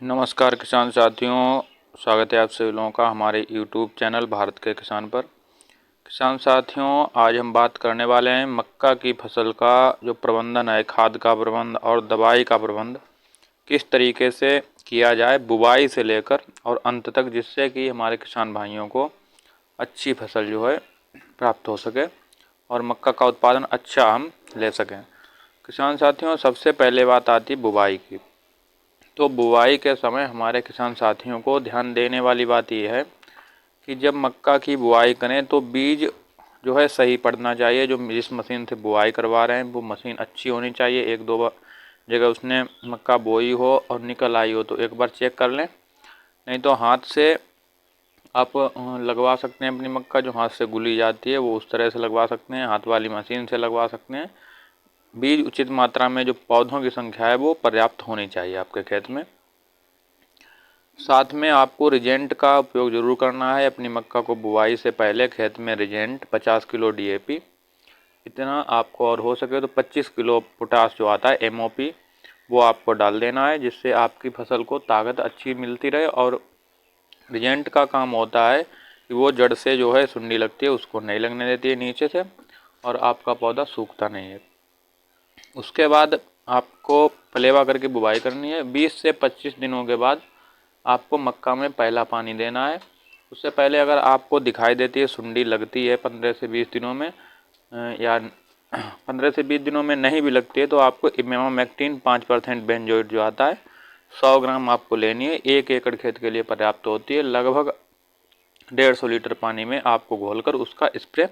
नमस्कार किसान साथियों, स्वागत है आप सभी लोगों का हमारे YouTube चैनल भारत के किसान पर। किसान साथियों, आज हम बात करने वाले हैं मक्का की फसल का जो प्रबंधन है, खाद का प्रबंध और दवाई का प्रबंध किस तरीके से किया जाए बुवाई से लेकर और अंत तक, जिससे कि हमारे किसान भाइयों को अच्छी फसल जो है प्राप्त हो सके और मक्का का उत्पादन अच्छा हम ले सकें। किसान साथियों, सबसे पहले बात आती है बुवाई की। तो बुवाई के समय हमारे किसान साथियों को ध्यान देने वाली बात यह है कि जब मक्का की बुवाई करें तो बीज जो है सही पड़ना चाहिए। जो जिस मशीन से बुवाई करवा रहे हैं वो मशीन अच्छी होनी चाहिए। एक दो जगह उसने मक्का बोई हो और निकल आई हो तो एक बार चेक कर लें, नहीं तो हाथ से आप लगवा सकते हैं। अपनी मक्का जो हाथ से गुली जाती है वो उस तरह से लगवा सकते हैं, हाथ वाली मशीन से लगवा सकते हैं। बीज उचित मात्रा में, जो पौधों की संख्या है वो पर्याप्त होनी चाहिए आपके खेत में। साथ में आपको रिजेंट का उपयोग जरूर करना है। अपनी मक्का को बुवाई से पहले खेत में रिजेंट 50 किलो DAP, इतना आपको, और हो सके तो 25 किलो पोटास जो आता है MOP, वो आपको डाल देना है, जिससे आपकी फसल को ताकत अच्छी मिलती रहे। और रिजेंट का काम होता है कि वो जड़ से जो है सुंडी लगती है उसको नहीं लगने देती है नीचे से, और आपका पौधा सूखता नहीं है। उसके बाद आपको पलेवा करके बुवाई करनी है। 20 से 25 दिनों के बाद आपको मक्का में पहला पानी देना है। उससे पहले अगर आपको दिखाई देती है सुंडी लगती है 15 से 20 दिनों में, या 15 से 20 दिनों में नहीं भी लगती है, तो आपको इमेमामेक्टिन 5% बेंजोइट जो आता है 100 ग्राम आपको लेनी है। 1 एकड़ खेत के लिए पर्याप्त होती है। लगभग 150 लीटर पानी में आपको घोलकर उसका स्प्रे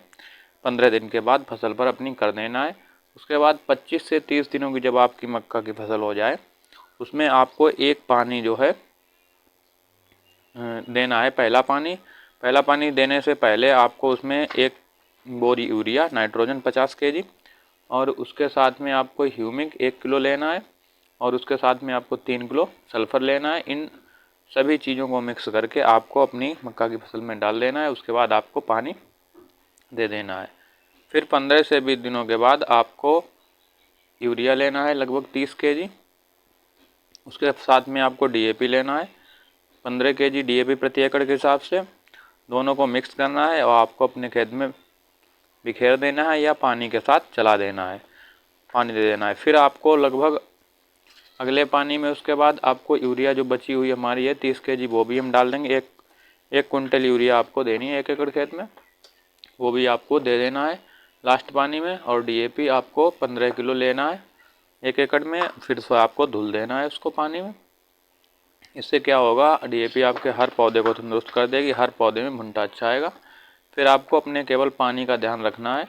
15 दिन के बाद फसल पर अपनी कर देना है। उसके बाद 25 से 30 दिनों की जब आपकी मक्का की फसल हो जाए, उसमें आपको एक पानी जो है देना है, पहला पानी देने से पहले आपको उसमें एक बोरी यूरिया नाइट्रोजन 50 kg, और उसके साथ में आपको ह्यूमिक 1 किलो लेना है, और उसके साथ में आपको 3 किलो सल्फर लेना है। इन सभी चीज़ों को मिक्स करके आपको अपनी मक्का की फसल में डाल देना है। उसके बाद आपको पानी दे देना है। फिर 15 से 20 दिनों के बाद आपको यूरिया लेना है लगभग 30 kg। उसके साथ में आपको DAP लेना है 15 kg DAP प्रति एकड़ के हिसाब से। दोनों को मिक्स करना है और आपको अपने खेत में बिखेर देना है या पानी के साथ चला देना है, पानी दे देना है। फिर आपको लगभग अगले पानी में उसके बाद आपको यूरिया जो बची हुई हमारी है 30 kg, वो भी हम डाल देंगे। एक कुंटल यूरिया आपको देनी है 1 एकड़ खेत में, वो भी आपको दे देना है लास्ट पानी में। और DAP आपको 15 किलो लेना है 1 एकड़ में, फिर से आपको धुल देना है उसको पानी में। इससे क्या होगा, DAP आपके हर पौधे को तंदुरुस्त कर देगी, हर पौधे में भुंटा अच्छा आएगा। फिर आपको अपने केवल पानी का ध्यान रखना है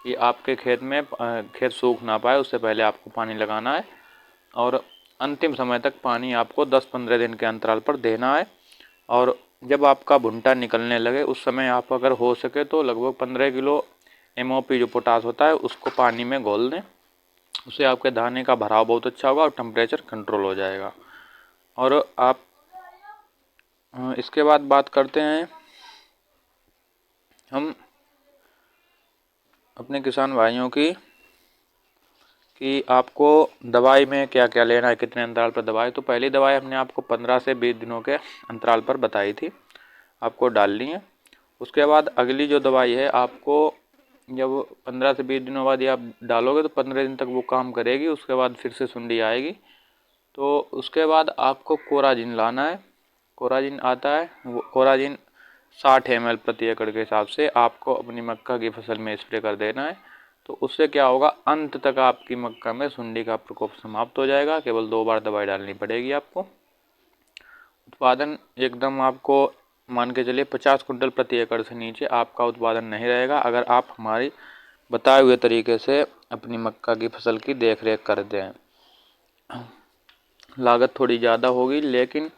कि आपके खेत में खेत सूख ना पाए, उससे पहले आपको पानी लगाना है। और अंतिम समय तक पानी आपको 10-15 दिन के अंतराल पर देना है। और जब आपका भुंटा निकलने लगे उस समय आप अगर हो सके तो लगभग 15 किलो MOP जो पोटास होता है उसको पानी में घोल दें। उससे आपके दाने का भराव बहुत अच्छा होगा और टेम्परेचर कंट्रोल हो जाएगा। और आप इसके बाद बात करते हैं हम अपने किसान भाइयों की कि आपको दवाई में क्या क्या लेना है, कितने अंतराल पर दवाई। तो पहली दवाई हमने आपको 15 से 20 दिनों के अंतराल पर बताई थी, आपको डालनी है। उसके बाद अगली जो दवाई है आपको जब 15 से 20 दिनों बाद ये आप डालोगे तो 15 दिन तक वो काम करेगी। उसके बाद फिर से सुंडी आएगी, तो उसके बाद आपको कोराजिन लाना है। कोराजिन आता है, वो कोराजिन 60 ml प्रति एकड़ के हिसाब से आपको अपनी मक्का की फसल में स्प्रे कर देना है। तो उससे क्या होगा, अंत तक आपकी मक्का में सुंडी का प्रकोप समाप्त हो जाएगा। केवल 2 बार दवाई डालनी पड़ेगी आपको। उत्पादन एकदम आपको मान के चलिए 50 कुंटल प्रति एकड़ से नीचे आपका उत्पादन नहीं रहेगा, अगर आप हमारी बताए हुए तरीके से अपनी मक्का की फसल की देख रेख करते हैं। लागत थोड़ी ज़्यादा होगी, लेकिन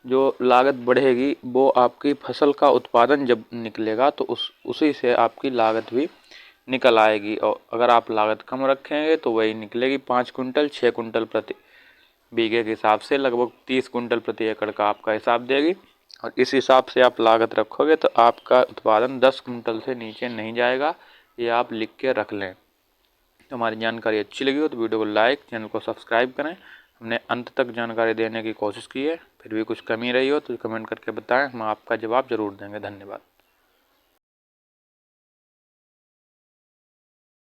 जो लागत बढ़ेगी वो आपकी फसल का उत्पादन जब निकलेगा तो उसी से आपकी लागत भी निकल आएगी। और अगर आप लागत कम रखेंगे तो वही निकलेगी। 5 कुंटल 6 कुंटल प्रति बीघे के हिसाब से लगभग 30 कुंटल प्रति एकड़ का आपका हिसाब देगी। और इस हिसाब से आप लागत रखोगे तो आपका उत्पादन 10 कुंटल से नीचे नहीं जाएगा। ये आप लिख के रख लें। तो हमारी जानकारी अच्छी लगी हो तो वीडियो को लाइक, चैनल को सब्सक्राइब करें। हमने अंत तक जानकारी देने की कोशिश की है। फिर भी कुछ कमी रही हो तो कमेंट करके बताएं, हम आपका जवाब ज़रूर देंगे। धन्यवाद।